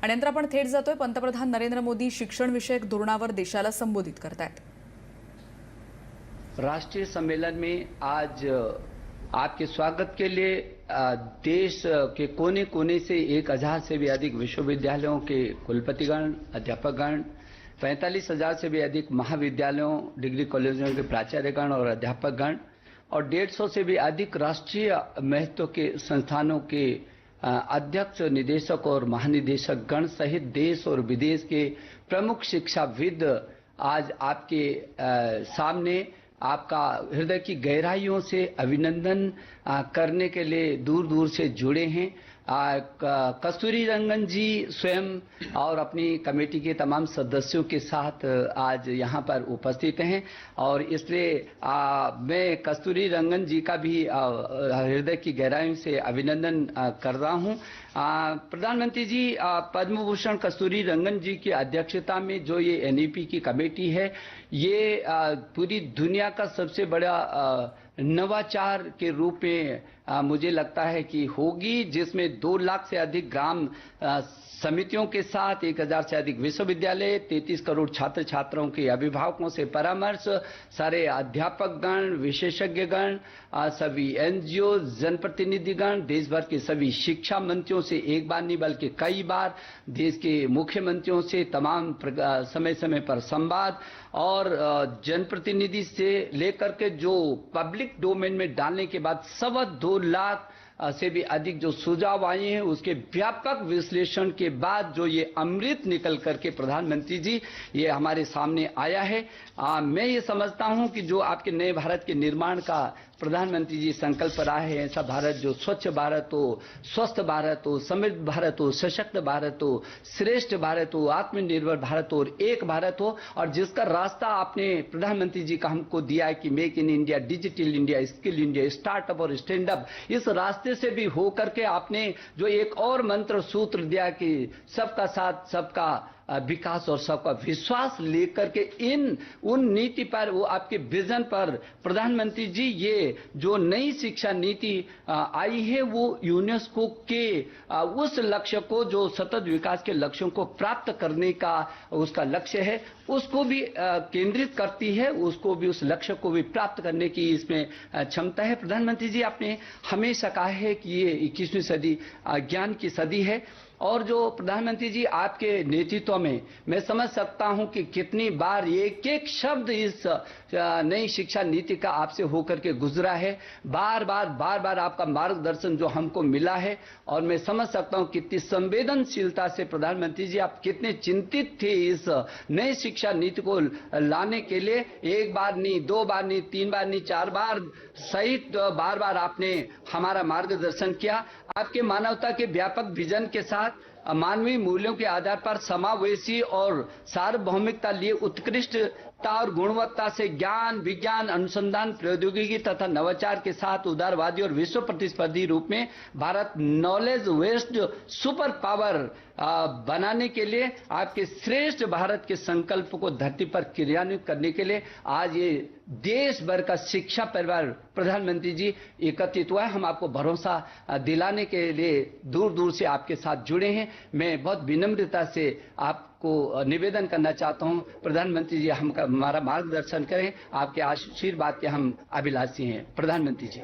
आणि नंतर आपण थेट जातोय, पंतप्रधान नरेंद्र मोदी शिक्षण विषयक धोरणावर देशाला संबोधित करतायत। राष्ट्रीय सम्मेलन में आज आपके स्वागत के लिए देश के कोने कोने से 1000 से भी अधिक विश्वविद्यालयों के कुलपतिगण, अध्यापकगण, 45,000 से भी अधिक महाविद्यालयों, डिग्री कॉलेजों के प्राचार्यगण और अध्यापकगण और 150 से भी अधिक राष्ट्रीय महत्व के संस्थानों के अध्यक्ष, निदेशक और महानिदेशक गण सहित देश और विदेश के प्रमुख शिक्षाविद आज आपके सामने आपका हृदय की गहराइयों से अभिनंदन करने के लिए दूर दूर से जुड़े हैं। कस्तूरी रंगन जी स्वयं और अपनी कमेटी के तमाम सदस्यों के साथ आज यहाँ पर उपस्थित हैं और इसलिए मैं कस्तूरी रंगन जी का भी हृदय की गहराइयों से अभिनंदन कर रहा हूँ। प्रधानमंत्री जी, पद्म भूषण कस्तूरी रंगन जी की अध्यक्षता में जो ये एनईपी की कमेटी है, ये पूरी दुनिया का सबसे बड़ा नवाचार के रूप में मुझे लगता है कि होगी, जिसमें 2 लाख से अधिक ग्राम समितियों के साथ 1000 से अधिक विश्वविद्यालय, 33 करोड़ छात्र छात्राओं के अभिभावकों से परामर्श, सारे अध्यापकगण, विशेषज्ञगण, सभी एनजीओ, जनप्रतिनिधिगण, देश भर के सभी शिक्षा मंत्रियों से एक बार नहीं बल्कि कई बार, देश के मुख्यमंत्रियों से तमाम समय समय पर संवाद और जनप्रतिनिधि से लेकर के जो पब्लिक डोमेन में डालने के बाद 2.25 लाख से भी अधिक जो सुझाव आए हैं, उसके व्यापक विश्लेषण के बाद जो ये अमृत निकल करके प्रधानमंत्री जी ये हमारे सामने आया है। मैं ये समझता हूं कि जो आपके नए भारत के निर्माण का प्रधानमंत्री जी संकल्प रहा है, ऐसा भारत जो स्वच्छ भारत हो, स्वस्थ भारत हो, समृद्ध भारत हो, सशक्त भारत हो, श्रेष्ठ भारत हो, आत्मनिर्भर भारत हो और एक भारत हो, और जिसका रास्ता आपने प्रधानमंत्री जी का हमको दिया है कि make in India, digital India, skill India, startup और स्टैंड अप, इस रास्ते से भी हो करके आपने जो एक और मंत्र सूत्र दिया कि सबका साथ, सबका विकास और सबका विश्वास लेकर के उन नीति पर, वो आपके विजन पर प्रधानमंत्री जी ये जो नई शिक्षा नीति आई है, वो यूनेस्को के उस लक्ष्य को, जो सतत विकास के लक्ष्यों को प्राप्त करने का उसका लक्ष्य है, उसको भी केंद्रित करती है, उसको भी, उस लक्ष्य को भी प्राप्त करने की इसमें क्षमता है। प्रधानमंत्री जी, आपने हमेशा कहा है कि ये 21वीं सदी ज्ञान की सदी है, और जो प्रधानमंत्री जी आपके नेतृत्व में मैं समझ सकता हूं कि कितनी बार एक एक शब्द इस नई शिक्षा नीति का आपसे होकर के गुजरा है, बार बार आपका मार्गदर्शन जो हमको मिला है, और मैं समझ सकता हूं कितनी संवेदनशीलता से प्रधानमंत्री जी आप कितने चिंतित थे इस नई शिक्षा नीति को लाने के लिए। 1 बार नहीं, 2 बार नहीं, 3 बार नहीं, 4 बार सहित बार आपने हमारा मार्गदर्शन किया। आपके मानवता के व्यापक विजन के साथ मानवीय मूल्यों के आधार पर समावेशी और सार्वभौमिकता लिए उत्कृष्टता और गुणवत्ता से ज्ञान, विज्ञान, अनुसंधान, प्रौद्योगिकी तथा नवाचार के साथ उदारवादी और विश्व प्रतिस्पर्धी रूप में Bharat knowledge west super power बनाने के लिए, आपके श्रेष्ठ भारत के संकल्प को धरती पर क्रियान्वित करने के लिए आज ये देश भर का शिक्षा परिवार प्रधानमंत्री जी एकत्रित हुआ है। हम आपको भरोसा दिलाने के लिए दूर दूर से आपके साथ जुड़े हैं। मैं बहुत विनम्रता से आपको निवेदन करना चाहता हूं, प्रधानमंत्री जी हमारा मार्गदर्शन करें, आपके आशीर्वाद के हम अभिलाषी हैं। प्रधानमंत्री जी।